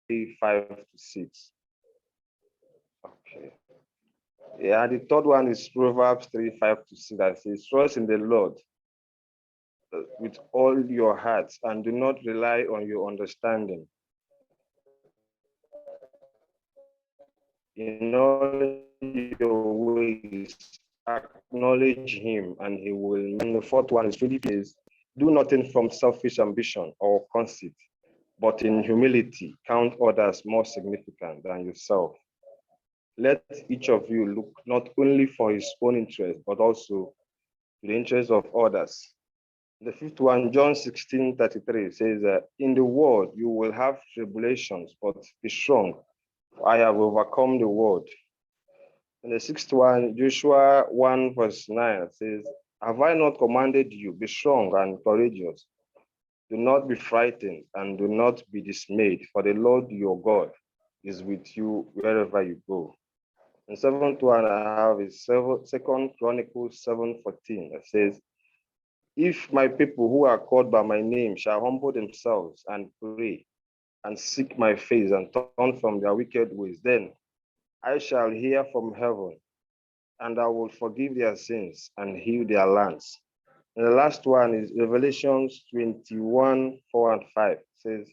3:5-6. Okay. Yeah, the third one is Proverbs 3:5-6 that says, trust in the Lord with all your heart and do not rely on your understanding. In all your ways, acknowledge him and he will. And the fourth one is really is, do nothing from selfish ambition or conceit, but in humility, count others more significant than yourself. Let each of you look not only for his own interest, but also the interest of others. The fifth one, John 16:33 says, in the world you will have tribulations, but be strong. I have overcome the world. And the sixth one, Joshua 1:9 says, have I not commanded you, be strong and courageous? Do not be frightened and do not be dismayed, for the Lord your God is with you wherever you go. And seventh one I have is 2 Chronicles 7:14. It says, if my people who are called by my name shall humble themselves and pray and seek my face and turn from their wicked ways, then I shall hear from heaven and I will forgive their sins and heal their lands. And the last one is Revelations 21:4-5. It says,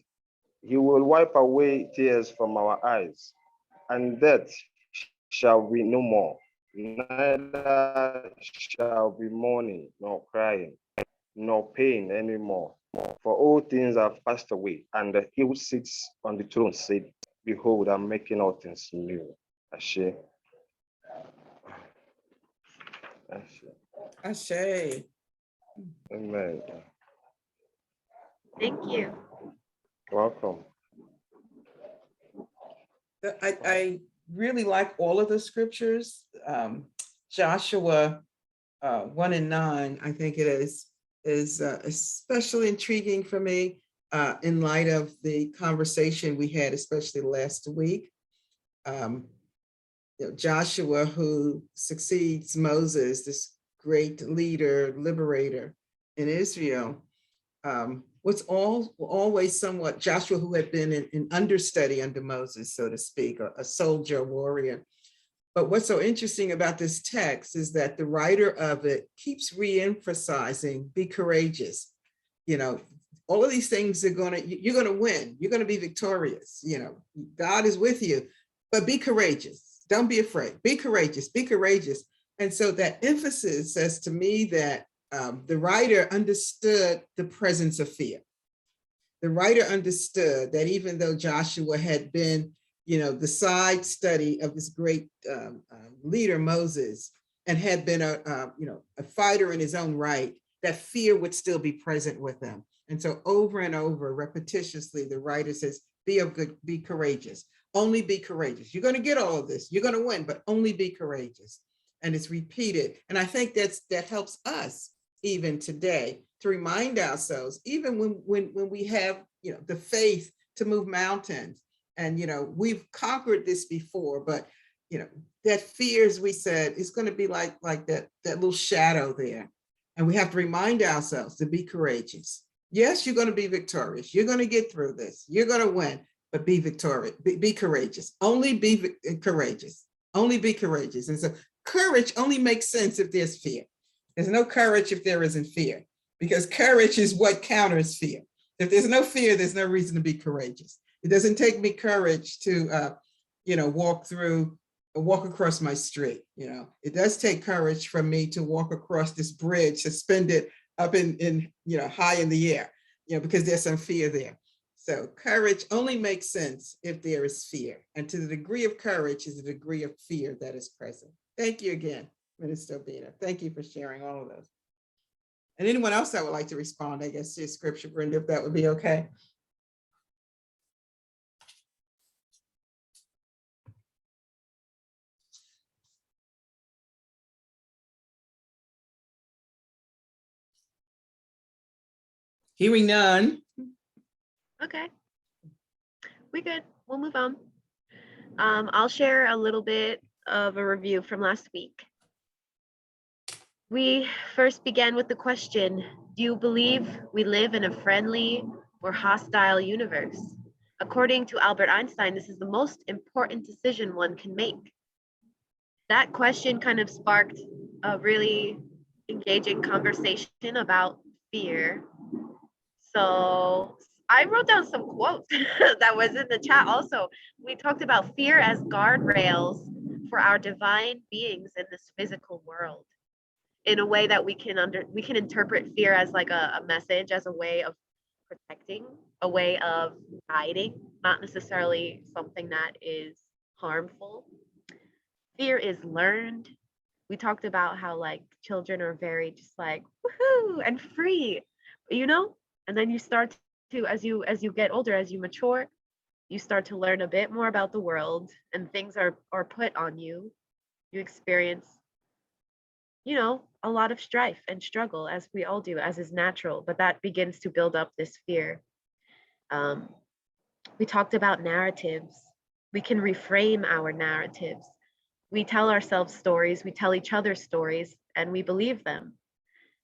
he will wipe away tears from our eyes, and death shall be no more. Neither shall be mourning, nor crying, nor pain anymore. For all things have passed away, and he who sits on the throne said, behold, I'm making all things new. Ashe. Ashe. Ashe. Amen. Thank you. Welcome. I really like all of the scriptures. Joshua 1:9, I think it is especially intriguing for me in light of the conversation we had, especially last week. Joshua, who succeeds Moses, this great leader, liberator in Israel, was always somewhat Joshua, who had been an understudy under Moses, so to speak, a soldier, warrior. But what's so interesting about this text is that the writer of it keeps re-emphasizing, be courageous. All of these things you're gonna win. You're gonna be victorious. God is with you, but be courageous. Don't be afraid. Be courageous. Be courageous. And so that emphasis says to me that the writer understood the presence of fear. The writer understood that even though Joshua had been, the side study of this great leader, Moses, and had been a fighter in his own right, that fear would still be present with him. And so over and over, repetitiously, the writer says, be courageous. Only be courageous. You're going to get all of this. You're going to win, but only be courageous. And it's repeated. And I think that helps us even today to remind ourselves, even when we have, the faith to move mountains. And, we've conquered this before, but, that fear, as we said, is going to be like that little shadow there. And we have to remind ourselves to be courageous. Yes, you're going to be victorious. You're going to get through this. You're going to win, but be victorious. Be courageous. Only be courageous. Only be courageous. And so courage only makes sense if there's fear. There's no courage if there isn't fear, because courage is what counters fear. If there's no fear, there's no reason to be courageous. It doesn't take me courage to, walk across my street. It does take courage for me to walk across this bridge suspended up in high in the air, because there's some fear there. So courage only makes sense if there is fear. And to the degree of courage is the degree of fear that is present. Thank you again, Minister Obina. Thank you for sharing all of those. And anyone else that would like to respond, I guess, to scripture, Brenda, if that would be okay. Hearing none. Okay, we good. We'll move on. I'll share a little bit of a review from last week. We first began with the question, do you believe we live in a friendly or hostile universe? According to Albert Einstein, this is the most important decision one can make. That question kind of sparked a really engaging conversation about fear. So I wrote down some quotes that was in the chat also. We talked about fear as guardrails for our divine beings in this physical world, in a way that we can interpret fear as like a message, as a way of protecting, a way of guiding, not necessarily something that is harmful. Fear is learned. We talked about how like children are very just like woohoo and free, you know? And then you start to, as you get older, as you mature, you start to learn a bit more about the world, and things are put on you. You experience, you know, a lot of strife and struggle, as we all do, as is natural, but that begins to build up this fear. We talked about narratives. We can reframe our narratives. We tell ourselves stories, we tell each other stories, and we believe them.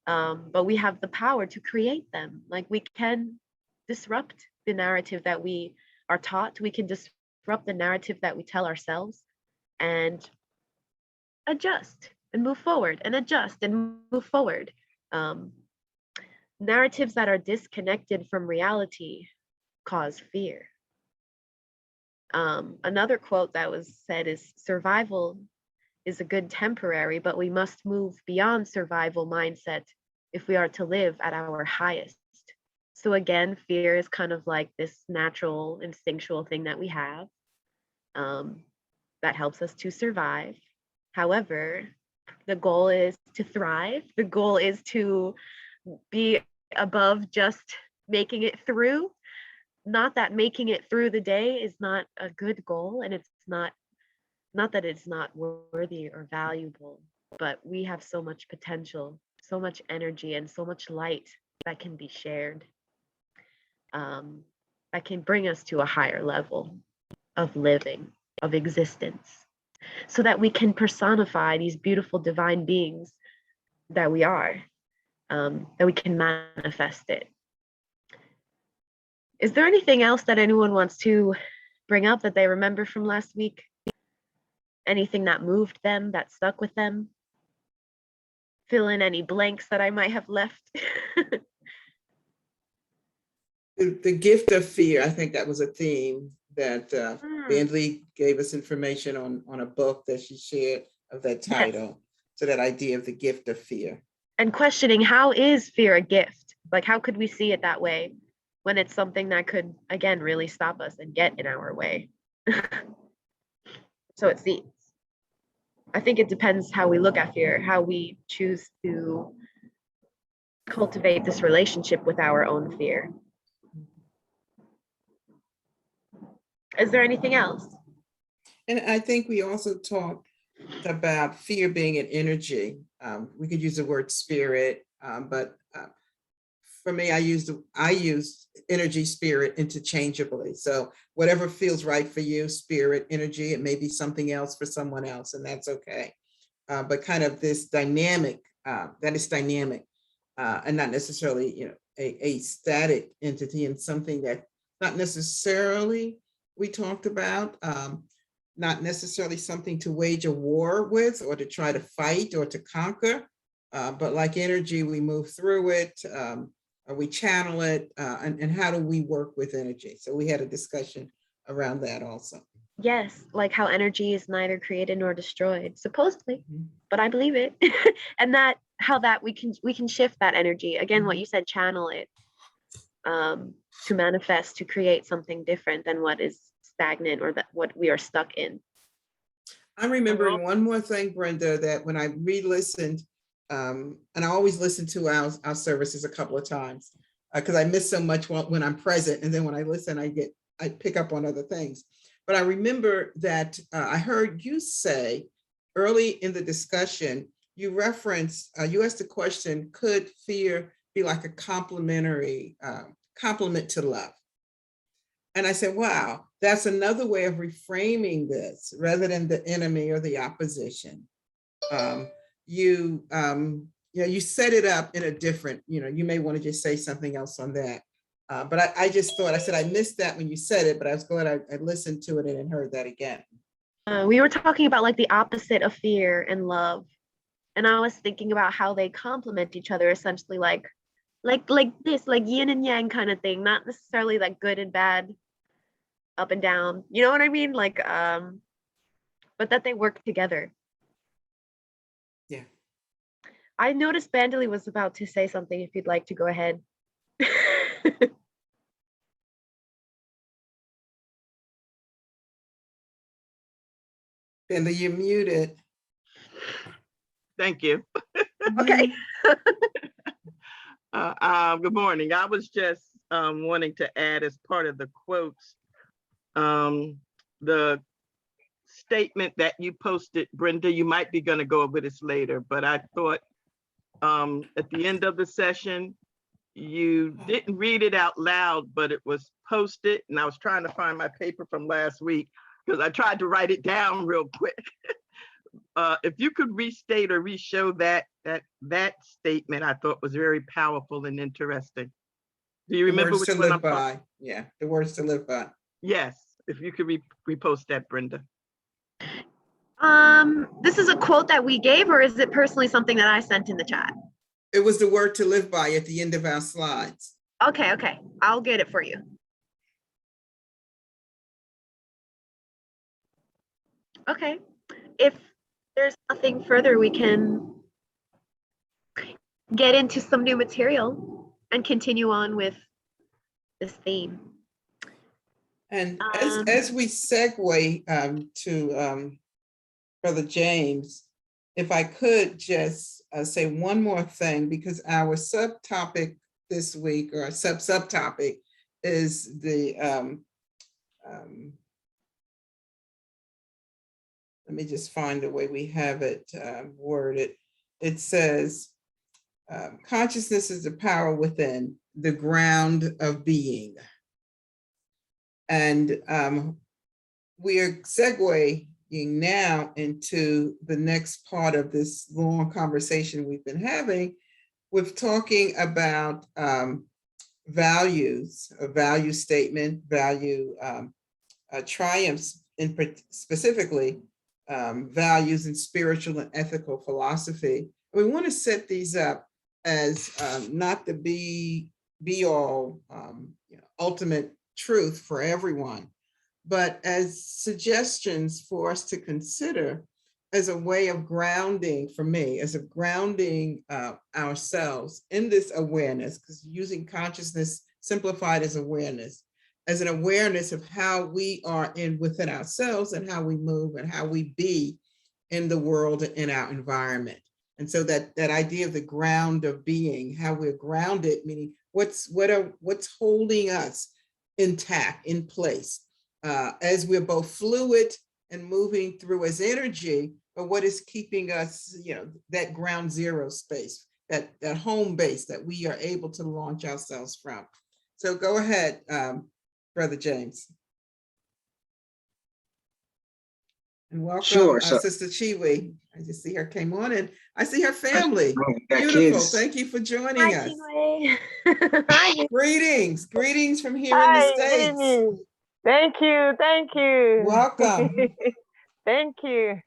But we have the power to create them. Like, we can disrupt the narrative that we are taught. We can disrupt the narrative that we tell ourselves, and adjust and move forward, and adjust and move forward. Narratives that are disconnected from reality cause fear. Another quote that was said is, survival is a good temporary, but we must move beyond survival mindset if we are to live at our highest. So again, fear is kind of like this natural, instinctual thing that we have that helps us to survive. However, the goal is to thrive. The goal is to be above just making it through. Not that making it through the day is not a good goal, and it's not that it's not worthy or valuable, but we have so much potential, so much energy, and so much light that can be shared, that can bring us to a higher level of living, of existence, so that we can personify these beautiful divine beings that we are, that we can manifest it. Is there anything else that anyone wants to bring up that they remember from last week? Anything that moved them, that stuck with them? Fill in any blanks that I might have left. The gift of fear, I think that was a theme that Bandley gave us information on a book that she shared of that title. Yes. So that idea of the gift of fear. And questioning, how is fear a gift? Like, how could we see it that way when it's something that could, again, really stop us and get in our way? So it seems. I think it depends how we look at fear, how we choose to cultivate this relationship with our own fear. Is there anything else? And I think we also talked about fear being an energy. We could use the word spirit, but for me, I use energy, spirit interchangeably. So whatever feels right for you, spirit, energy, it may be something else for someone else, and that's okay. But kind of this dynamic, that is dynamic, and not necessarily, a static entity, and something that not necessarily we talked about, not necessarily something to wage a war with or to try to fight or to conquer, but like energy, we move through it, or we channel it, and how do we work with energy? So we had a discussion around that also. Yes, like how energy is neither created nor destroyed, supposedly, but I believe it. And that how that we can shift that energy. Again, what you said, channel it, to manifest, to create something different than what is stagnant or that what we are stuck in. I'm remembering one more thing, Brenda, that when I re-listened, and I always listen to our services a couple of times because I miss so much when I'm present, and then when I listen, I pick up on other things. But I remember that I heard you say early in the discussion, you referenced, you asked the question, could fear be like a complement to love? And I said, wow, that's another way of reframing this rather than the enemy or the opposition. You set it up in a different, you may want to just say something else on that. But I just thought, I said, I missed that when you said it, but I was glad I listened to it and heard that again. We were talking about like the opposite of fear and love. And I was thinking about how they complement each other, essentially like this, like yin and yang kind of thing, not necessarily like good and bad, up and down. You know what I mean? Like, but that they work together. Yeah. I noticed Bandely was about to say something, if you'd like to go ahead. Linda, you're muted. Thank you. Okay. Good morning. I was just wanting to add as part of the quotes, the statement that you posted, Brenda. You might be going to go over this later, but I thought at the end of the session, you didn't read it out loud, but it was posted. And I was trying to find my paper from last week because I tried to write it down real quick. If you could restate or re-show that statement, I thought was very powerful and interesting. Do you remember which one? To live by? Yeah, the words to live by. Yes, if you could repost that, Brenda. This is a quote that we gave, or is it personally something that I sent in the chat? It was the word to live by at the end of our slides. Okay, I'll get it for you. Okay, if there's nothing further, we can get into some new material and continue on with this theme. And as we segue to Brother James, if I could just say one more thing, because our subtopic this week, or subtopic, is the let me just find the way we have it worded. It says, consciousness is the power within, the ground of being. And we are segueing now into the next part of this long conversation we've been having with talking about values, a value statement, value triumphs, specifically values in spiritual and ethical philosophy. We want to set these up as not the be all ultimate truth for everyone, but as suggestions for us to consider as a way of grounding, for me, as of grounding ourselves in this awareness, because using consciousness simplified as awareness, as an awareness of how we are within ourselves and how we move and how we be in the world and in our environment. And so that idea of the ground of being, how we're grounded, meaning what's holding us intact, in place, as we're both fluid and moving through as energy, but what is keeping us, that ground zero space, that home base that we are able to launch ourselves from. So go ahead, Brother James. And welcome, Sure, Sister Chiwi. I just see her came on, and I see her family. Beautiful. Kids. Thank you for joining us. Hi. Greetings from here in the States. Thank you. Welcome. Thank you.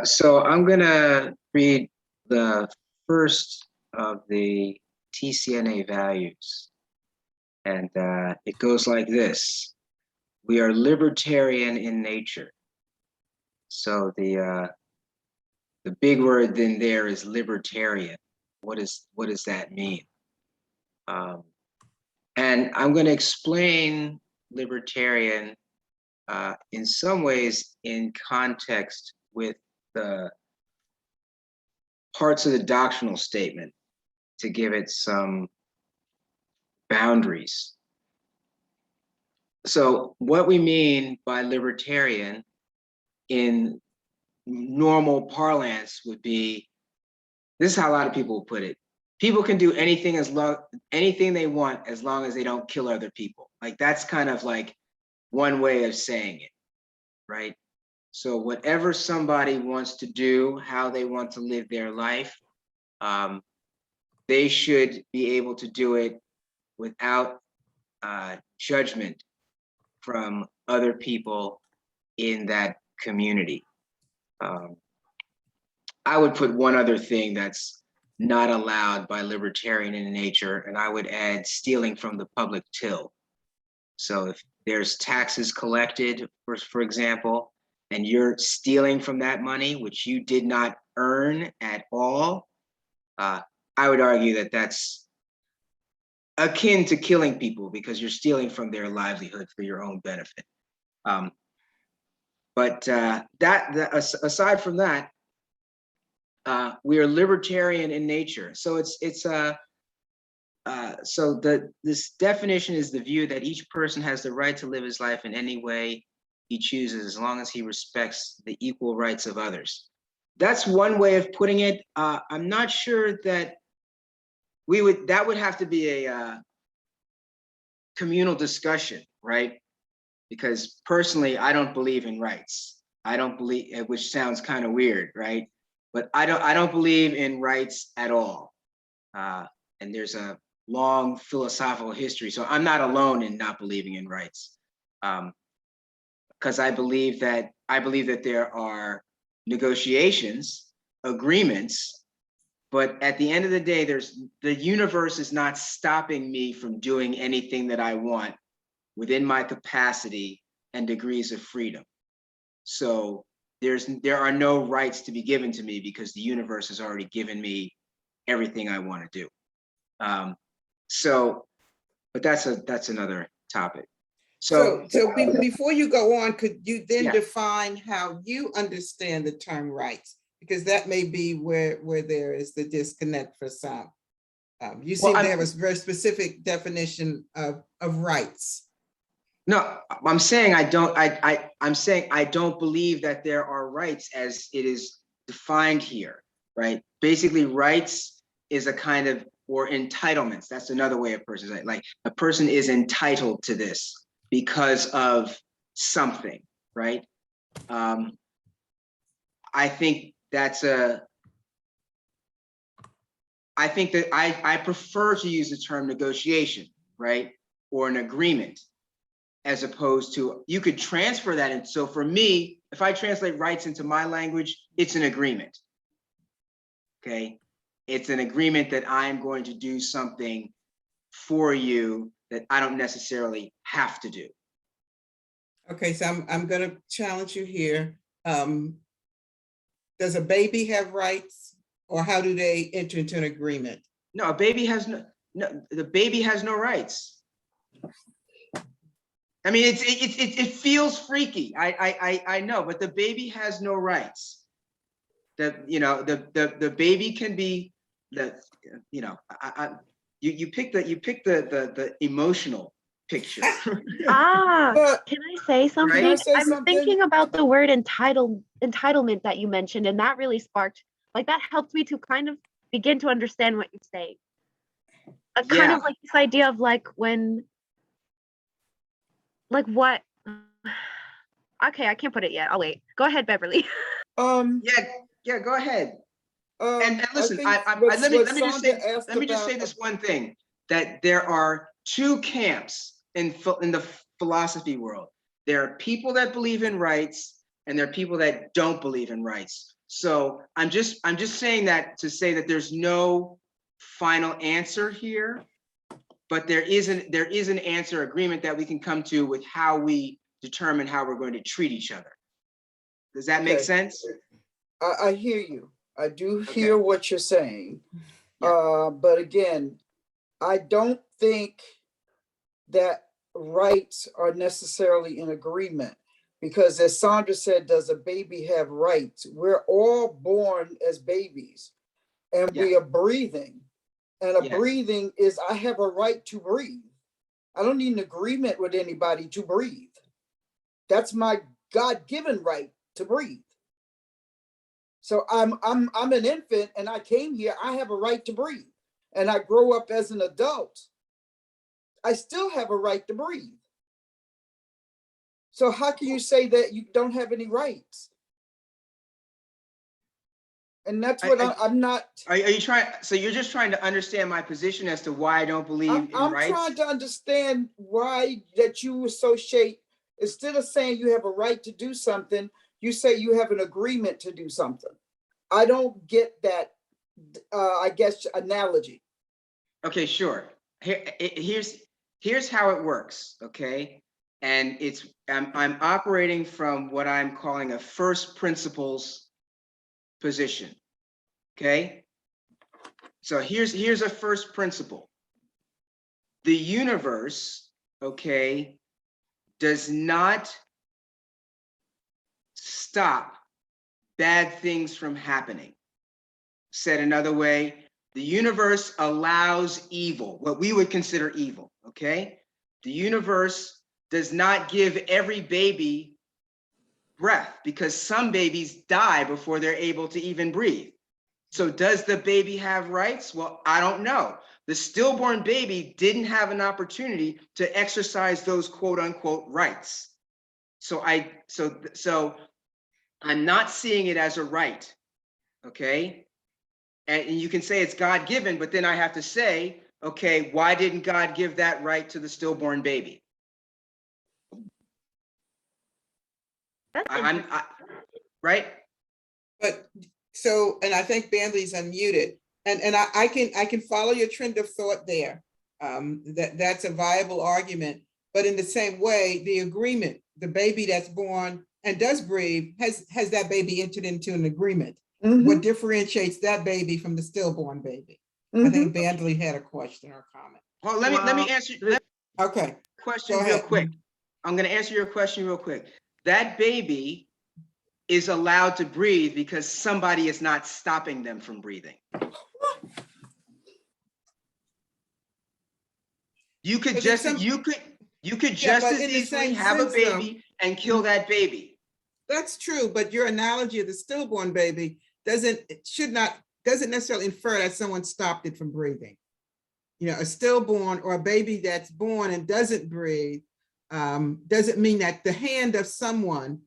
So I'm gonna read the first of the TCNA values, and it goes like this: we are libertarian in nature. So the big word then there is libertarian. What does that mean? And I'm going to explain libertarian in some ways in context with the parts of the doctrinal statement to give it some boundaries. So what we mean by libertarian in normal parlance would be, this is how a lot of people put it: people can do anything anything they want as long as they don't kill other people. Like, that's kind of like one way of saying it, right? So whatever somebody wants to do, how they want to live their life, they should be able to do it without judgment from other people in that community. I would put one other thing that's not allowed by libertarian in nature, and I would add stealing from the public till. So if there's taxes collected, for example, and you're stealing from that money, which you did not earn at all, I would argue that that's akin to killing people because you're stealing from their livelihood for your own benefit. But aside from that, we are libertarian in nature. So this definition is the view that each person has the right to live his life in any way he chooses, as long as he respects the equal rights of others. That's one way of putting it. I'm not sure that that would have to be a communal discussion, right? Because personally, I don't believe in rights. I don't believe, which sounds kind of weird, right? But I don't believe in rights at all. And there's a long philosophical history. So I'm not alone in not believing in rights. Because I believe that there are negotiations, agreements, but at the end of the day, the universe is not stopping me from doing anything that I want within my capacity and degrees of freedom. So there are no rights to be given to me because the universe has already given me everything I want to do. But that's another topic. So Before you go on, could you then Yeah. define how you understand the term rights? Because that may be where there is the disconnect for some. You seem to have a very specific definition of rights. No, I'm saying I'm saying I don't believe that there are rights as it is defined here, right? Basically, rights is a kind of, or entitlements. That's another way a person is like a person is entitled to this because of something, right? I think that I prefer to use the term negotiation, right? Or an agreement, as opposed to, you could transfer that. And so for me, if I translate rights into my language, it's an agreement, okay? It's an agreement that I'm going to do something for you that I don't necessarily have to do. Okay, so I'm going to challenge you here. Does a baby have rights, or how do they enter into an agreement? No, a baby has the baby has no rights. I mean, it feels freaky. I know, but the baby has no rights. The baby can be you pick the emotional picture. Can I say something? Can I say I'm something? thinking about the word entitlement that you mentioned, and that really sparked, like, that helped me to kind of begin to understand what you're saying. Kind of like this idea of like when, like what? Okay, I can't put it yet. I'll wait. Go ahead, Beverly. Yeah, go ahead. And listen, let me just say this one thing, that there are two camps in the philosophy world. There are people that believe in rights, and there are people that don't believe in rights. So I'm just saying that to say that there's no final answer here, but there is an answer agreement that we can come to with how we determine how we're going to treat each other. Does that make sense? I hear you. I do hear what you're saying. Yeah. But again, I don't think that rights are necessarily in agreement, because as Sandra said, does a baby have rights? We're all born as babies, and we are breathing. And a breathing is, I have a right to breathe. I don't need an agreement with anybody to breathe. That's my God-given right to breathe. So I'm an infant and I came here, I have a right to breathe. And I grow up as an adult, I still have a right to breathe. So how can you say that you don't have any rights? And that's what I'm not. Are you trying, so you're just trying to understand my position as to why I don't believe in I'm rights? trying to understand why that you associate, instead of saying you have a right to do something, you say you have an agreement to do something. I don't get that, I guess, analogy. Okay, sure. Here's how it works, okay? And I'm operating from what I'm calling a first principles position, okay? So here's a first principle. The universe, okay, does not stop bad things from happening. Said another way, the universe allows evil, what we would consider evil, okay? The universe does not give every baby breath, because some babies die before they're able to even breathe. So does the baby have rights? Well, I don't know. The stillborn baby didn't have an opportunity to exercise those quote unquote rights. So I'm not seeing it as a right, okay? And you can say it's God-given, but then I have to say, okay, why didn't God give that right to the stillborn baby? Right? But so, and I think Bandley's unmuted, and I can follow your trend of thought there. That's a viable argument, but in the same way, the agreement, the baby that's born and does breathe, has that baby entered into an agreement? What differentiates that baby from the stillborn baby? I think Bandley had a question or comment. Well, let me answer. Okay. Question real quick. I'm going to answer your question real quick. That baby is allowed to breathe because somebody is not stopping them from breathing. You could just as easily have a baby and kill that baby. That's true, but your analogy of the stillborn baby doesn't necessarily infer that someone stopped it from breathing. You know, a stillborn or a baby that's born and doesn't breathe doesn't mean that the hand of someone,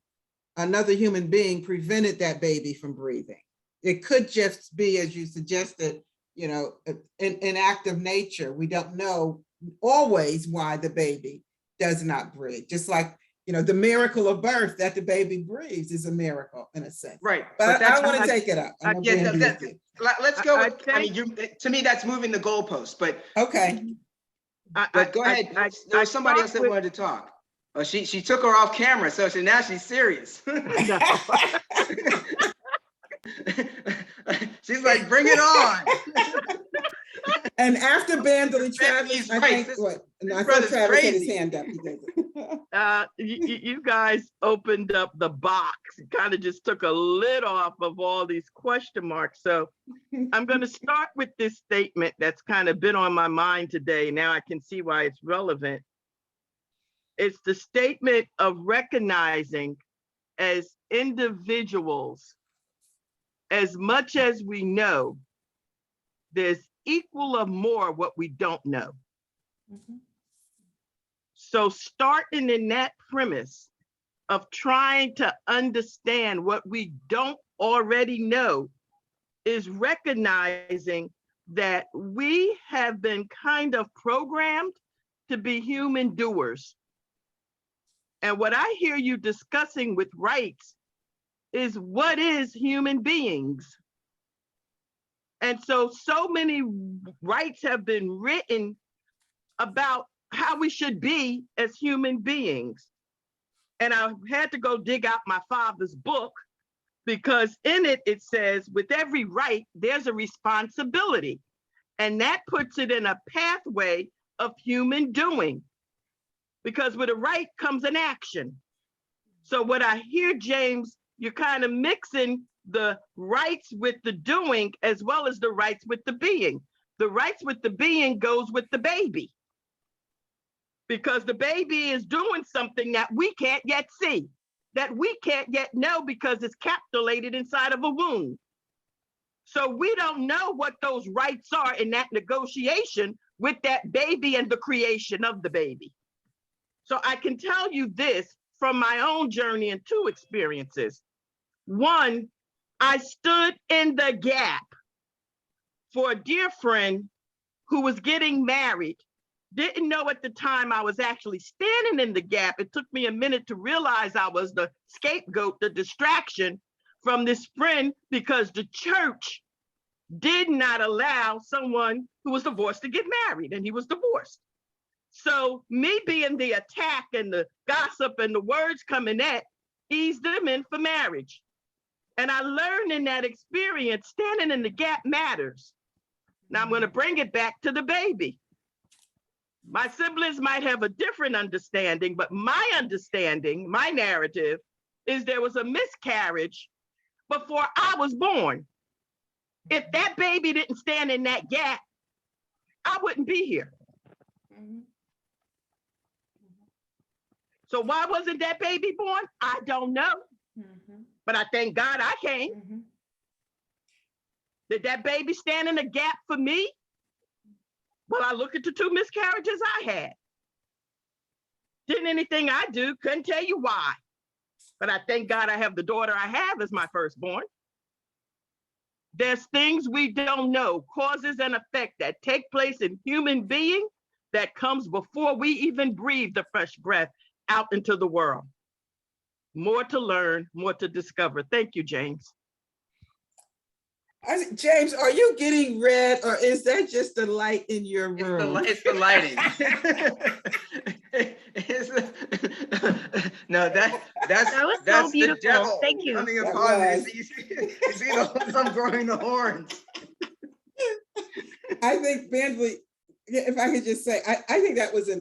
another human being, prevented that baby from breathing. It could just be, as you suggested, you know, an act of nature. We don't know always why the baby does not breathe. Just like, you know, the miracle of birth, that the baby breathes is a miracle in a sense. Right. But I want to take it up. Let's go. I mean, to me, that's moving the goalpost. But okay. But go ahead. There was somebody else that wanted to talk. Oh, she took her off camera, so now she's serious. She's like, bring it on. And after Bandley, Travis, I think what? No, I thought Travis had his hand up. You guys opened up the box, kind of just took a lid off of all these question marks. So I'm going to start with this statement that's kind of been on my mind today. Now I can see why it's relevant. It's the statement of recognizing as individuals, as much as we know, there's equal or more what we don't know. So starting in that premise of trying to understand what we don't already know is recognizing that we have been kind of programmed to be human doers. And what I hear you discussing with rights is what is human beings. And so many rights have been written about how we should be as human beings. And I had to go dig out my father's book, because in it, it says with every right, there's a responsibility. And that puts it in a pathway of human doing. Because with a right comes an action. So what I hear, James, you're kind of mixing the rights with the doing as well as the rights with the being. The rights with the being goes with the baby, because the baby is doing something that we can't yet see, that we can't yet know because it's capsulated inside of a womb. So we don't know what those rights are in that negotiation with that baby and the creation of the baby. So I can tell you this from my own journey and two experiences. One, I stood in the gap for a dear friend who was getting married. Didn't know at the time I was actually standing in the gap. It took me a minute to realize I was the scapegoat, the distraction from this friend, because the church did not allow someone who was divorced to get married, and he was divorced. So me being the attack and the gossip and the words coming at eased them in for marriage. And I learned in that experience, standing in the gap matters. Now I'm going to bring it back to the baby. My siblings might have a different understanding, but my understanding, my narrative, is there was a miscarriage before I was born. If that baby didn't stand in that gap, I wouldn't be here. So why wasn't that baby born? I don't know. But I thank God I came. Did that baby stand in the gap for me? Well, I look at the 2 miscarriages I had. Didn't anything I do, couldn't tell you why. But I thank God I have the daughter I have as my firstborn. There's things we don't know, causes and effect that take place in human being that comes before we even breathe the fresh breath out into the world. More to learn, more to discover. Thank you, James. James, are you getting red, or is that just the light in your room? It's the lighting. No, That was so beautiful. The devil Thank you. coming That upon me. was. You see I'm growing the horns. I think, Bentley, if I could just say, I think that was a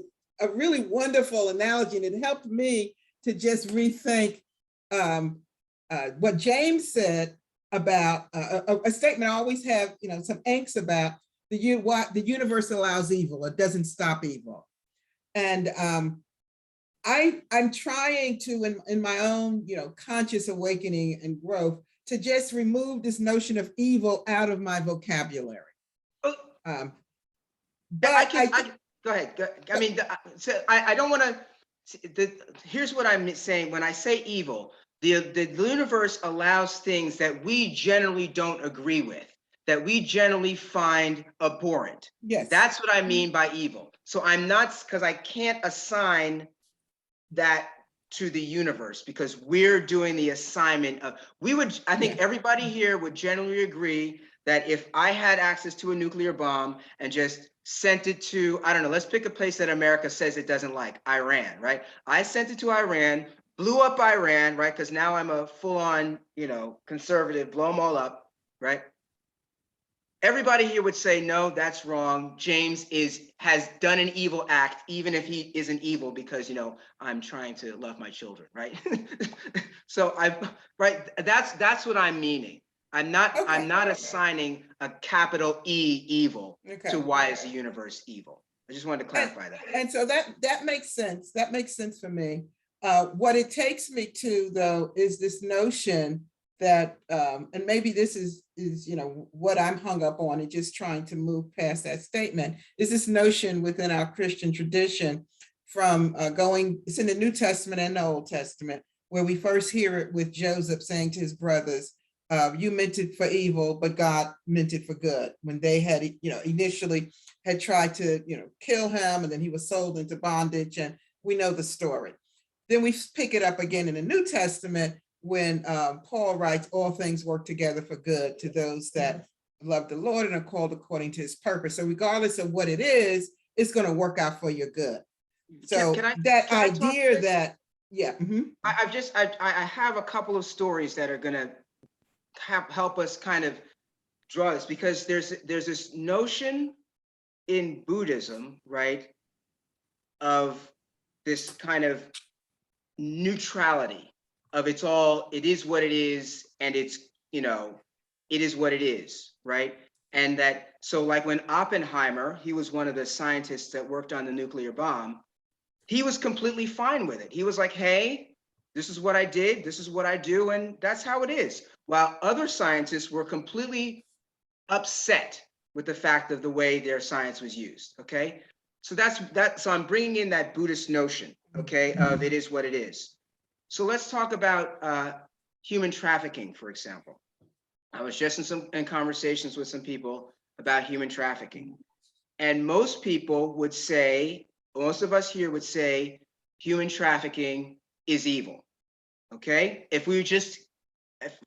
really wonderful analogy, and it helped me to just rethink what James said about a statement I always have, some angst about the universe allows evil, it doesn't stop evil. And I'm trying to, in my own, conscious awakening and growth, to just remove this notion of evil out of my vocabulary. But go ahead. I mean, I don't want to. Here's what I'm saying. When I say evil, the universe allows things that we generally don't agree with, that we generally find abhorrent. yes, That's what I mean by evil. So I'm not, because I can't assign that to the universe, because we're doing the assignment of, I think everybody here would generally agree that if I had access to a nuclear bomb and just sent it to, I don't know, let's pick a place that America says it doesn't like, Iran, right? I sent it to Iran, blew up Iran, right? Because now I'm a full-on, conservative, blow them all up, right? Everybody here would say, no, that's wrong. James has done an evil act, even if he isn't evil, because, I'm trying to love my children, right? So that's what I'm meaning. I'm not assigning a capital E evil to why is the universe evil. I just wanted to clarify that. And so that makes sense. That makes sense for me. What it takes me to, though, is this notion that, and maybe this is what I'm hung up on, and just trying to move past that statement, is this notion within our Christian tradition from it's in the New Testament and the Old Testament, where we first hear it with Joseph saying to his brothers, you meant it for evil, but God meant it for good. When they had, initially had tried to, kill him, and then he was sold into bondage, and we know the story. Then we pick it up again in the New Testament when Paul writes, all things work together for good to those that love the Lord and are called according to his purpose. So regardless of what it is, it's going to work out for your good. So I have a couple of stories that are going to help us kind of draw this, because there's this notion in Buddhism, right, of this kind of neutrality of it is what it is, and it's, it is what it is, right? And that, so like when Oppenheimer, he was one of the scientists that worked on the nuclear bomb, he was completely fine with it. He was like, hey, this is what I did, this is what I do, and that's how it is. While other scientists were completely upset with the fact of the way their science was used, okay? So so I'm bringing in that Buddhist notion, okay, of it is what it is. So let's talk about human trafficking, for example. I was just in conversations with some people about human trafficking. And most people would say, most of us here would say, human trafficking is evil. Okay? If we just,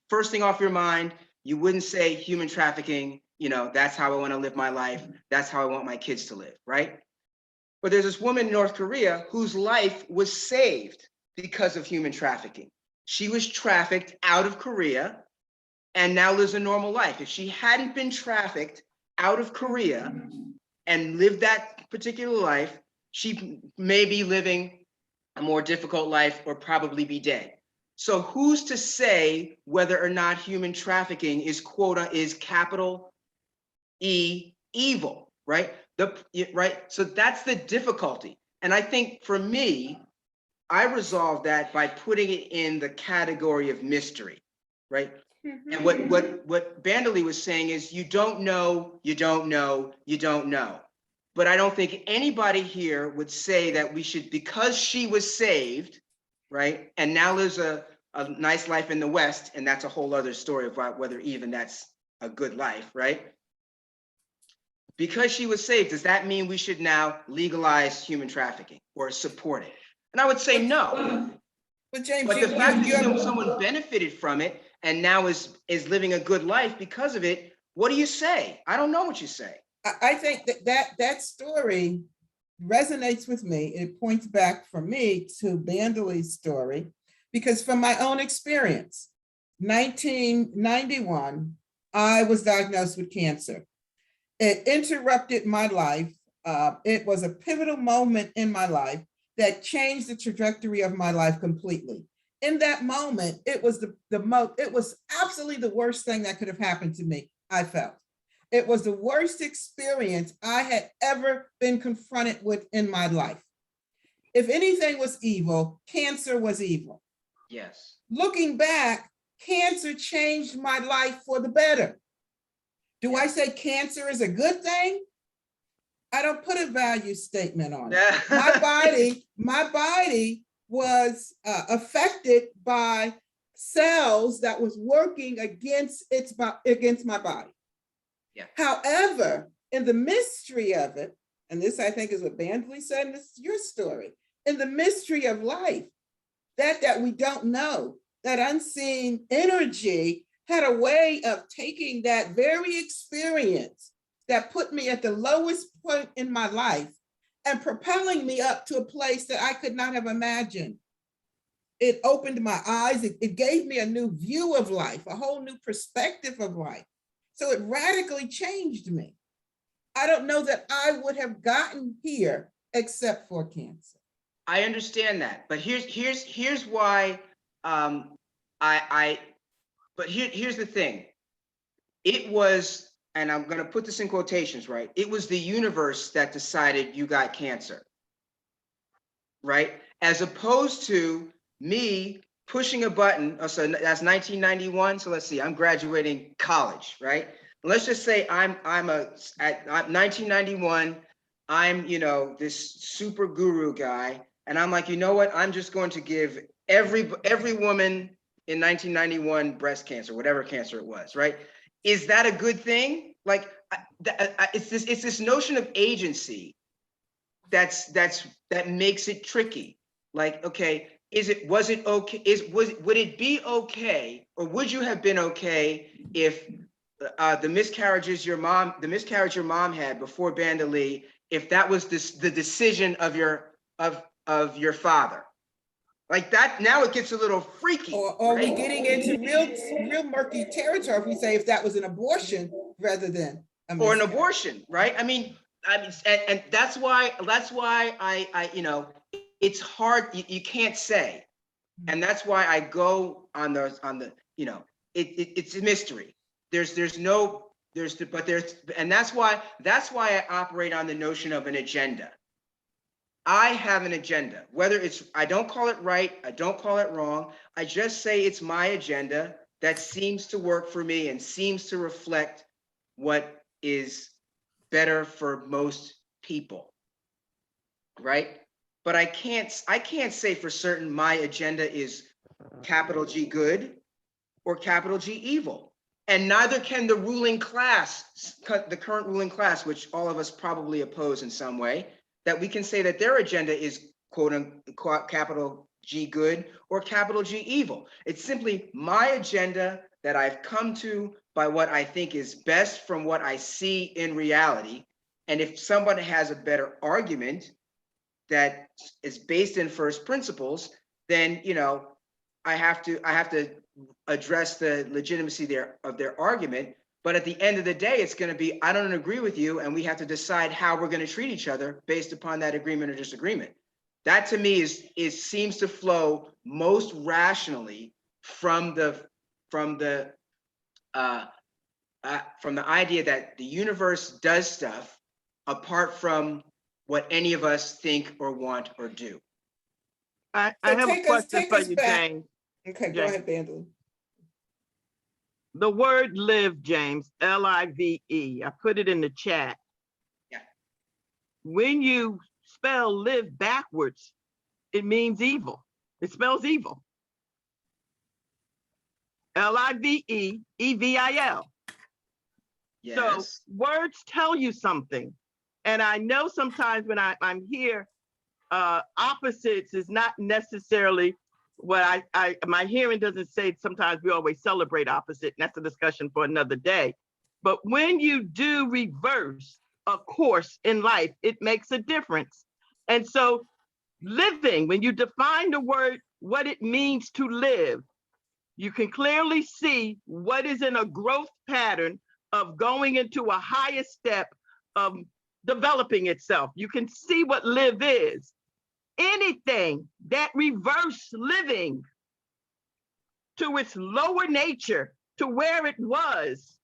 first thing off your mind, you wouldn't say human trafficking, you know, that's how I want to live my life. That's how I want my kids to live, right? But there's this woman in North Korea whose life was saved because of human trafficking. She was trafficked out of Korea and now lives a normal life. If she hadn't been trafficked out of Korea and lived that particular life, she may be living a more difficult life or probably be dead. So who's to say whether or not human trafficking is capital E evil, right? Right. So that's the difficulty. And I think for me, I resolved that by putting it in the category of mystery, right? And what Bandely was saying is you don't know, you don't know, you don't know. But I don't think anybody here would say that we should, because she was saved, right? And now lives a nice life in the West, and that's a whole other story about whether even that's a good life, right? Because she was saved, does that mean we should now legalize human trafficking or support it? And I would say no. But James, But the fact that someone benefited from it and now is living a good life because of it, what do you say? I don't know what you say. I think that story resonates with me. It points back for me to Bandely's story, because from my own experience, 1991, I was diagnosed with cancer. It interrupted my life. It was a pivotal moment in my life that changed the trajectory of my life completely. In that moment, it was it was absolutely the worst thing that could have happened to me, I felt. It was the worst experience I had ever been confronted with in my life. If anything was evil, cancer was evil. Yes. Looking back, cancer changed my life for the better. Do I say cancer is a good thing? I don't put a value statement on it. My body was affected by cells that was working against my body. Yeah. However, in the mystery of it, and this I think is what Bandely said, and this is your story, in the mystery of life, that we don't know, that unseen energy had a way of taking that very experience that put me at the lowest point in my life and propelling me up to a place that I could not have imagined. It opened my eyes. It gave me a new view of life, a whole new perspective of life. So it radically changed me. I don't know that I would have gotten here except for cancer. I understand that, but here's why here's the thing. It was, and I'm going to put this in quotations, right? It was the universe that decided you got cancer, right? As opposed to me pushing a button. Oh, so that's 1991. So let's see, I'm graduating college, right? Let's just say I'm at 1991, I'm, you know, this super guru guy. And I'm like, you know what? I'm just going to give every woman in 1991 breast cancer, whatever cancer it was, right? Is that a good thing? Like, it's this notion of agency that makes it tricky. Like, okay, would it be okay, or would you have been okay if the miscarriage your mom had before Bandely, if that was the decision of your father? Like that, now it gets a little freaky. Or are we getting into real murky territory if we say if that was an abortion rather than or an abortion, right? I mean, and that's why I you know, it's hard. You can't say, and that's why I go on the you know, it's a mystery. And that's why I operate on the notion of an agenda. I have an agenda, whether I don't call it right, I don't call it wrong. I just say it's my agenda that seems to work for me and seems to reflect what is better for most people, right? But I can't say for certain my agenda is capital G good or capital G evil. And neither can the ruling class, the current ruling class, which all of us probably oppose in some way, that we can say that their agenda is quote unquote capital G good or capital G evil. It's simply my agenda that I've come to by what I think is best from what I see in reality. And if somebody has a better argument that is based in first principles, then, you know, I have to address the legitimacy of their argument. But at the end of the day, it's going to be, I don't agree with you, and we have to decide how we're going to treat each other based upon that agreement or disagreement. That to me seems to flow most rationally from the idea that the universe does stuff apart from what any of us think or want or do. I So have a take question for us you, back. James. Okay, go James. ahead, Vandal. The word live, James, L-I-V-E. I put it in the chat. Yeah. When you spell live backwards, it means evil. It spells evil. L-I-V-E, E-V-I-L. Yes. So words tell you something. And I know sometimes when I'm here, opposites is not necessarily what my hearing doesn't say. Sometimes we always celebrate opposite, and that's a discussion for another day. But when you do reverse a course in life, it makes a difference. And so living, when you define the word, what it means to live, you can clearly see what is in a growth pattern of going into a higher step of developing itself. You can see what live is. Anything that reverse living to its lower nature, to where it was,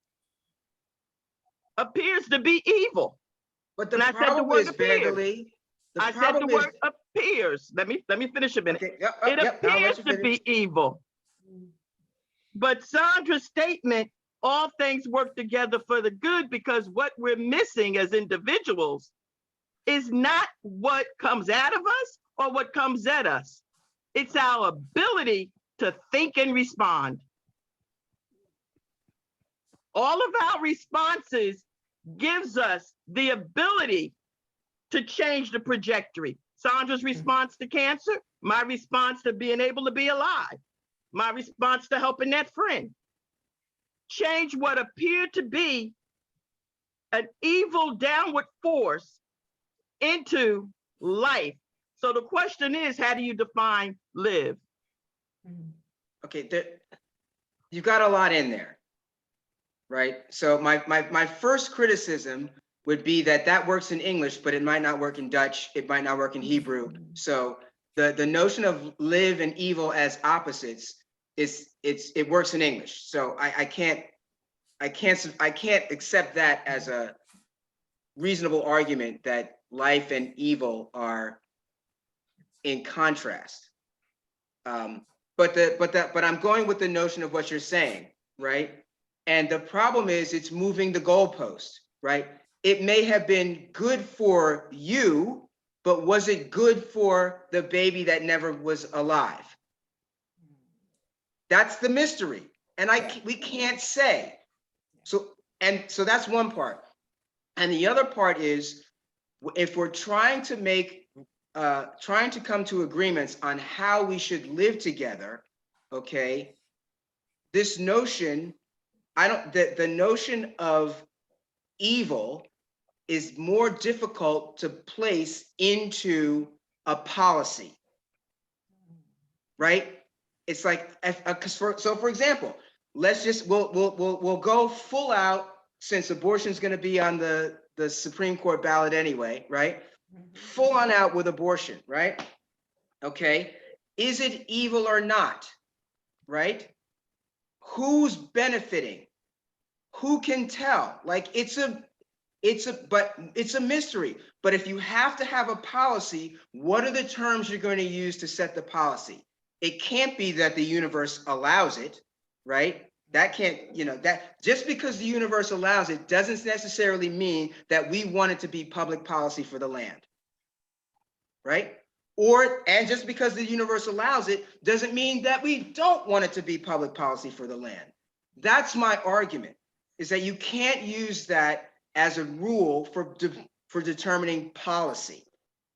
appears to be evil. But the And I said the problem word is, appears. Vandally, I said the word appears. Let me finish a minute. Okay, yep, It yep, I'll let appears you to finish. be evil. But Sandra's statement, all things work together for the good, because what we're missing as individuals is not what comes out of us or what comes at us. It's our ability to think and respond. All of our responses gives us the ability to change the trajectory. Sandra's response to cancer, my response to being able to be alive, my response to helping that friend. Change what appeared to be an evil downward force into life. So the question is, how do you define live? Okay, you've got a lot in there, right? So my first criticism would be that works in English, but it might not work in Dutch. It might not work in Hebrew. So the notion of live and evil as opposites it works in English. So I can't accept that as a reasonable argument that life and evil are in contrast. But I'm going with the notion of what you're saying, right? And the problem is it's moving the goalpost, right? It may have been good for you, but was it good for the baby that never was alive? That's the mystery. And we can't say. So that's one part. And the other part is, if we're trying to come to agreements on how we should live together, okay, this notion, the notion of evil is more difficult to place into a policy, right? It's like, so for example, we'll go full out, since abortion is going to be on the Supreme Court ballot anyway, right? Full on out with abortion, right? Okay, is it evil or not, right? Who's benefiting? Who can tell? Like, it's a mystery. But if you have to have a policy, what are the terms you're going to use to set the policy? It can't be that the universe allows it, right? That can't, that just because the universe allows it doesn't necessarily mean that we want it to be public policy for the land, right? And just because the universe allows it doesn't mean that we don't want it to be public policy for the land. that's my argument, is that you can't use that as a rule for determining policy.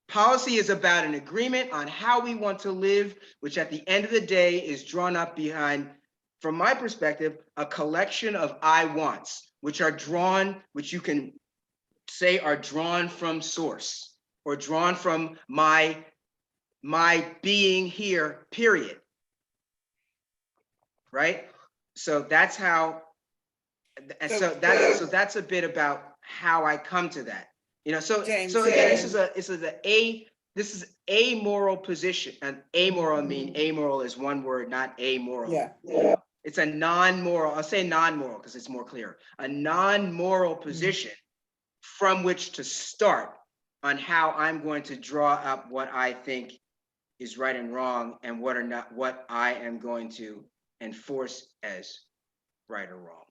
Policy is about an agreement on how we want to live, which at the end of the day is drawn up behind, from my perspective, a collection of I wants, which are drawn, which you can say are drawn from source or drawn from my being here, period. Right? So that's how, and so that's a bit about how I come to that. You know, so James, so again, this is a moral position, and amoral, I mean amoral is one word, not amoral. Yeah. It's a non-moral, I'll say non-moral because it's more clear, a non-moral position from which to start on how I'm going to draw up what I think is right and wrong, and what I am going to enforce as right or wrong.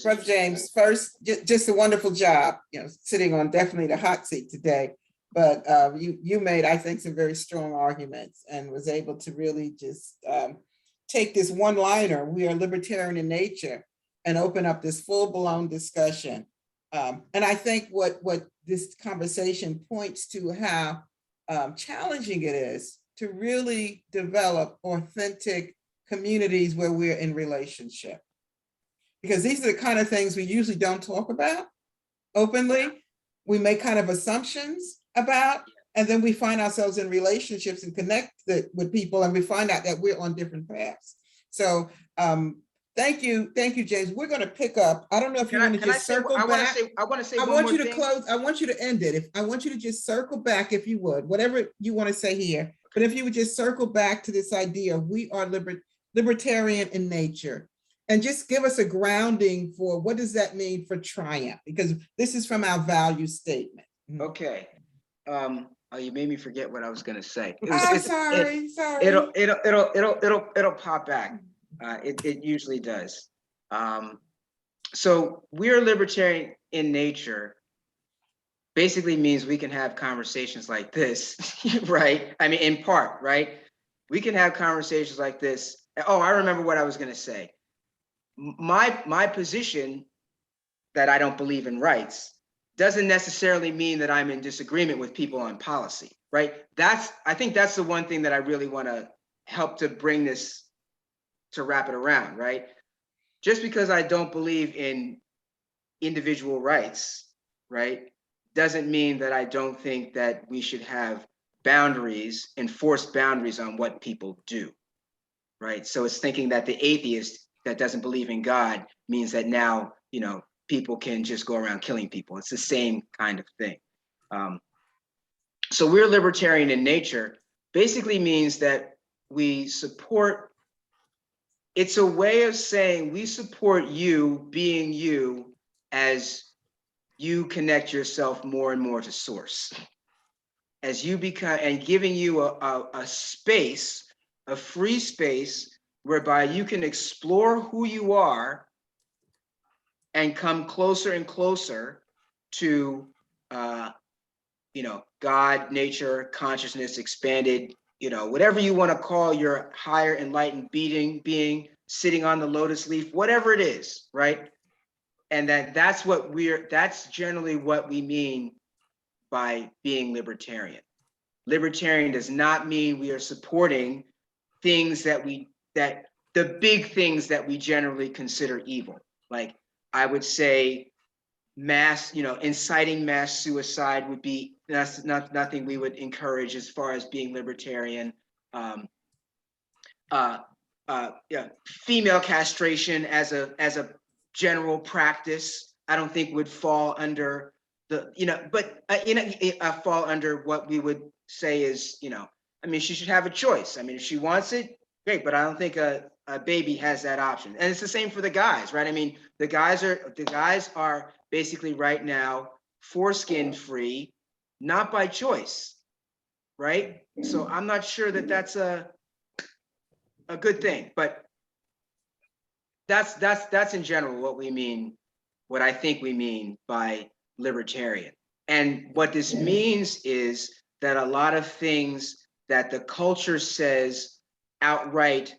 Brother James, first, just a wonderful job, you know, sitting on definitely the hot seat today. But you made, I think, some very strong arguments and was able to really just take this one-liner, we are libertarian in nature, and open up this full-blown discussion. And I think what this conversation points to how challenging it is to really develop authentic communities where we're in relationship. Because these are the kind of things we usually don't talk about openly. We make kind of assumptions about, and then we find ourselves in relationships and connect with people, and we find out that we're on different paths. So thank you, James. We're going to pick up. I don't know if you want to just circle back. I want to say I one want more you to thing. close. I want you to end it. I want you to just circle back, if you would, whatever you want to say here. But if you would just circle back to this idea of we are libertarian in nature, and just give us a grounding for what does that mean for triumph? Because this is from our value statement. Okay. Oh, you made me forget what I was going to say. Sorry. It'll pop back. It usually does. So we're libertarian in nature basically means we can have conversations like this, right? I mean, in part, right? We can have conversations like this. Oh, I remember what I was going to say. My position that I don't believe in rights doesn't necessarily mean that I'm in disagreement with people on policy, right? I think that's the one thing that I really want to help to bring this, to wrap it around, right? Just because I don't believe in individual rights, right, doesn't mean that I don't think that we should have boundaries, enforced boundaries on what people do, right? So it's thinking that the atheist that doesn't believe in God means that now, you know, people can just go around killing people. It's the same kind of thing. So we're libertarian in nature basically means that we support, it's a way of saying we support you being you as you connect yourself more and more to source. As you become, and giving you a space, a free space whereby you can explore who you are and come closer and closer to, you know, God, nature, consciousness, expanded, you know, whatever you want to call your higher enlightened being, sitting on the lotus leaf, whatever it is, right? And that's generally what we mean by being libertarian. Libertarian does not mean we are supporting things that the big things that we generally consider evil. Like, I would say mass, you know, inciting mass suicide would be, that's nothing we would encourage as far as being libertarian. Female castration as a general practice, I don't think would fall under the, you know, but fall under what we would say is, you know, I mean, she should have a choice. I mean, if she wants it, great, but I don't think a baby has that option. And it's the same for the guys, right? I mean, the guys are basically right now foreskin free, not by choice, right? So I'm not sure that that's a good thing, but that's in general what we mean, what I think we mean by libertarian. And what this means is that a lot of things that the culture says outright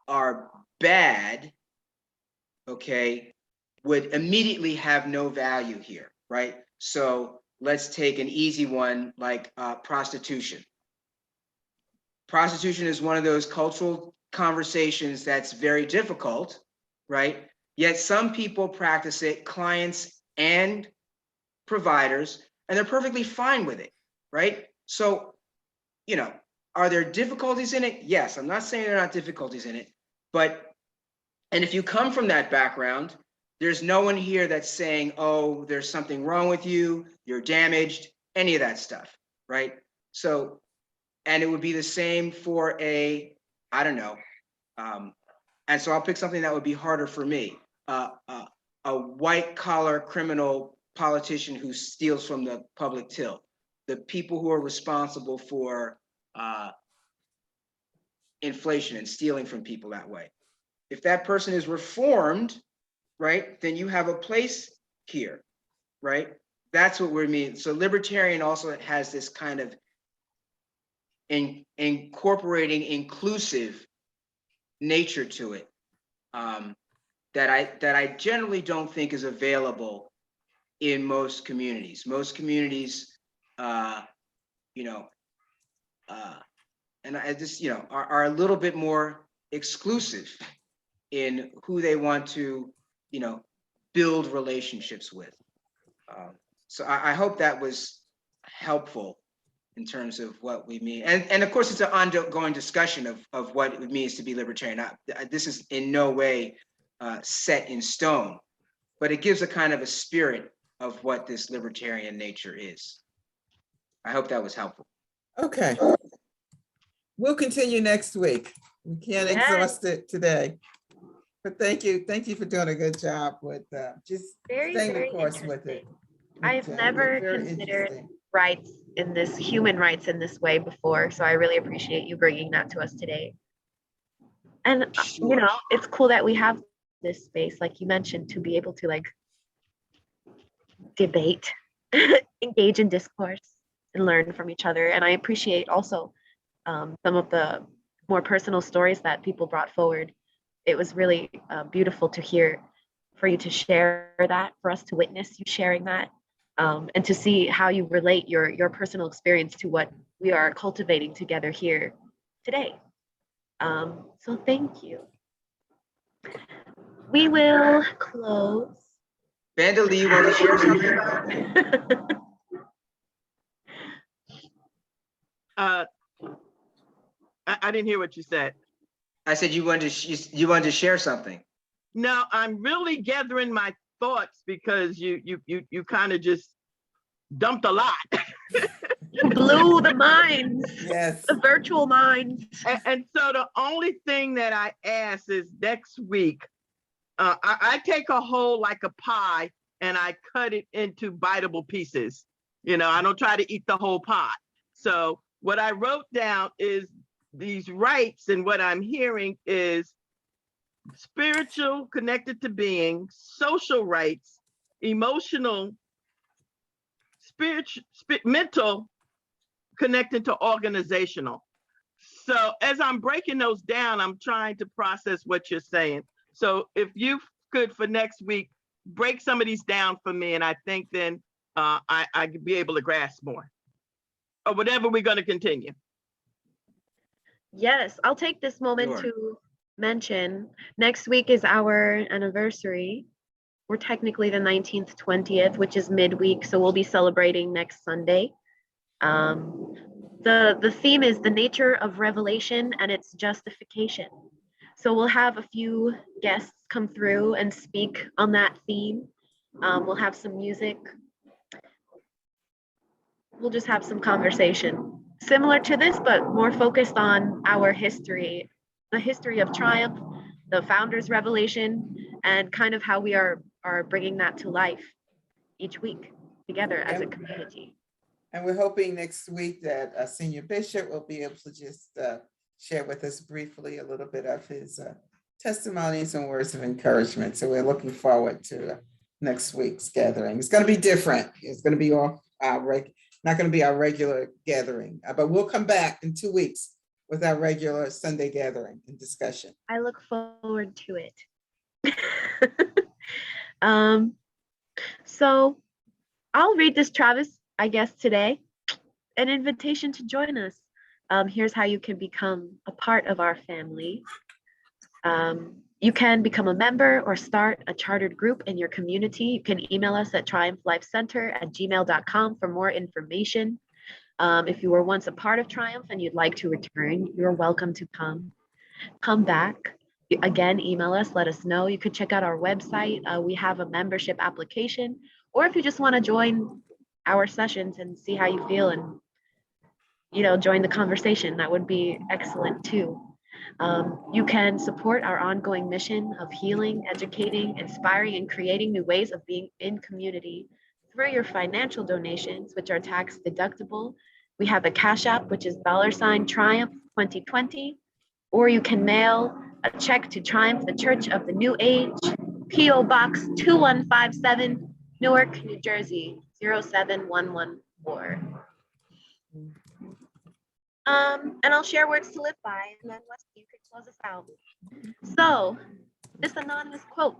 are bad, okay, would immediately have no value here, right? So let's take an easy one like prostitution. Prostitution is one of those cultural conversations that's very difficult, right? Yet some people practice it, clients and providers, and they're perfectly fine with it, right? So, you know, are there difficulties in it? Yes, I'm not saying there are not difficulties in it, but, and if you come from that background, there's no one here that's saying, oh, there's something wrong with you, you're damaged, any of that stuff, right? So, and it would be the same for a, I don't know, and so I'll pick something that would be harder for me. A white collar criminal politician who steals from the public till, the people who are responsible for inflation and stealing from people that way. If that person is reformed, right, then you have a place here, right? That's what we mean. So libertarian also has this kind of incorporating inclusive nature to it, that I generally don't think is available in most communities. Most communities, you know, and I just, you know, are a little bit more exclusive in who they want to, you know, build relationships with. So I hope that was helpful in terms of what we mean. And of course, it's an ongoing discussion of what it means to be libertarian. This is in no way set in stone, but it gives a kind of a spirit of what this libertarian nature is. I hope that was helpful. Okay. We'll continue next week. We can't Yes. exhaust it today. But thank you for doing a good job with just Very, staying the very course with it. interesting. I've never Very considered interesting. rights in this, human rights in this way before. So I really appreciate you bringing that to us today. And, you know, it's cool that we have this space, like you mentioned, to be able to like debate, engage in discourse and learn from each other. And I appreciate also some of the more personal stories that people brought forward. It was really beautiful to hear, for you to share that, for us to witness you sharing that, and to see how you relate your personal experience to what we are cultivating together here today. So thank you. We will close. Vandali, you want to share something? I didn't hear what you said. I said you wanted to share something. No, I'm really gathering my thoughts because you kind of just dumped a lot. You blew the minds, Yes. the virtual minds. And so the only thing that I ask is next week, I take a whole like a pie and I cut it into biteable pieces. You know, I don't try to eat the whole pie. So what I wrote down is these rights, and what I'm hearing is spiritual, connected to being, social rights, emotional, spiritual, mental, connected to organizational. So as I'm breaking those down, I'm trying to process what you're saying. So if you could, for next week, break some of these down for me, and I think then I could be able to grasp more, or whatever we're going to continue. Yes, I'll take this moment Sure. to mention next week is our anniversary. We're technically the 19th, 20th, which is midweek, so we'll be celebrating next Sunday. The theme is the nature of revelation and its justification. So we'll have a few guests come through and speak on that theme. We'll have some music. We'll just have some conversation similar to this, but more focused on our history, the history of triumph, the founder's revelation, and kind of how we are bringing that to life each week together as a community. And we're hoping next week that a senior bishop will be able to just share with us briefly a little bit of his testimonies and words of encouragement. So we're looking forward to next week's gathering. It's going to be different. It's going to be not going to be our regular gathering, but we'll come back in 2 weeks with our regular Sunday gathering and discussion. I look forward to it. So I'll read this, Travis, I guess, today. An invitation to join us. Here's how you can become a part of our family. You can become a member or start a chartered group in your community. You can email us at triumphlifecenter@gmail.com for more information. If you were once a part of Triumph and you'd like to return, you're welcome to come back. Again, email us, let us know. You could check out our website. We have a membership application, or if you just want to join our sessions and see how you feel and, you know, join the conversation, that would be excellent too. You can support our ongoing mission of healing, educating, inspiring, and creating new ways of being in community through your financial donations, which are tax deductible. We have a Cash App, which is $Triumph 2020, or you can mail a check to Triumph, the Church of the New Age, P.O. Box 2157, Newark, New Jersey, 07114. And I'll share words to live by, and then Wesley, you can close us out. So, this anonymous quote,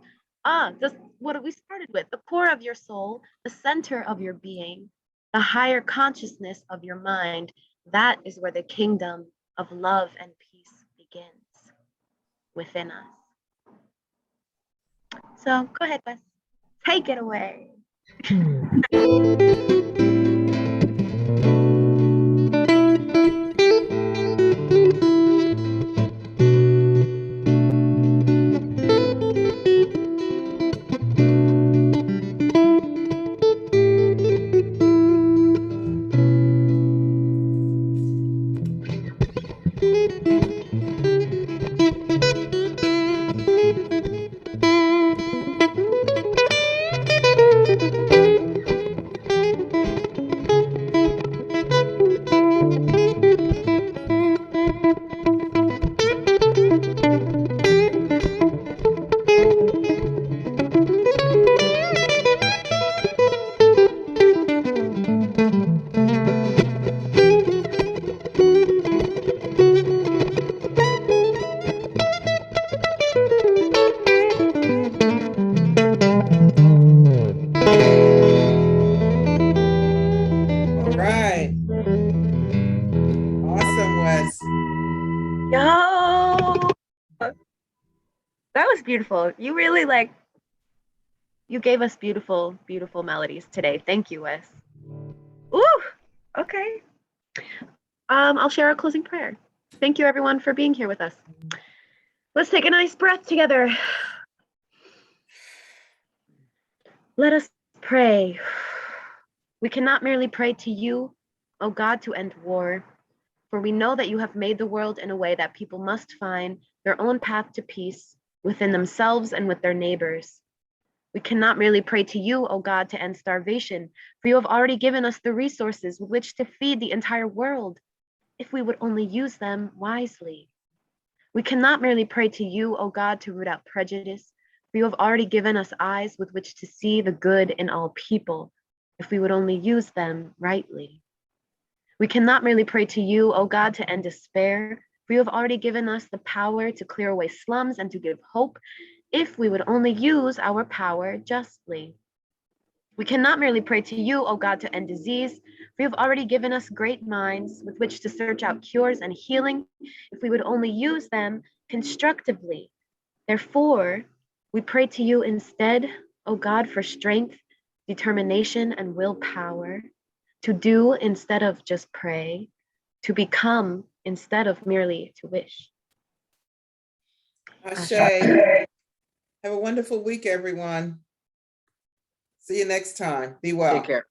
this what we started with: the core of your soul, the center of your being, the higher consciousness of your mind, that is where the kingdom of love and peace begins, within us. So, go ahead, Wes. Take it away. All right. Awesome, Wes. Yo, that was beautiful. You really you gave us beautiful, beautiful melodies today. Thank you, Wes. Ooh, okay. I'll share a closing prayer. Thank you, everyone, for being here with us. Let's take a nice breath together. Let us pray. We cannot merely pray to you, O God, to end war, for we know that you have made the world in a way that people must find their own path to peace within themselves and with their neighbors. We cannot merely pray to you, O God, to end starvation, for you have already given us the resources with which to feed the entire world, if we would only use them wisely. We cannot merely pray to you, O God, to root out prejudice, for you have already given us eyes with which to see the good in all people, if we would only use them rightly. We cannot merely pray to you, O God, to end despair, for you have already given us the power to clear away slums and to give hope, if we would only use our power justly. We cannot merely pray to you, O God, to end disease, for you have already given us great minds with which to search out cures and healing, if we would only use them constructively. Therefore, we pray to you instead, O God, for strength, determination, and willpower, to do instead of just pray, to become instead of merely to wish. Ashe. Have a wonderful week, everyone. See you next time. Be well. Take care.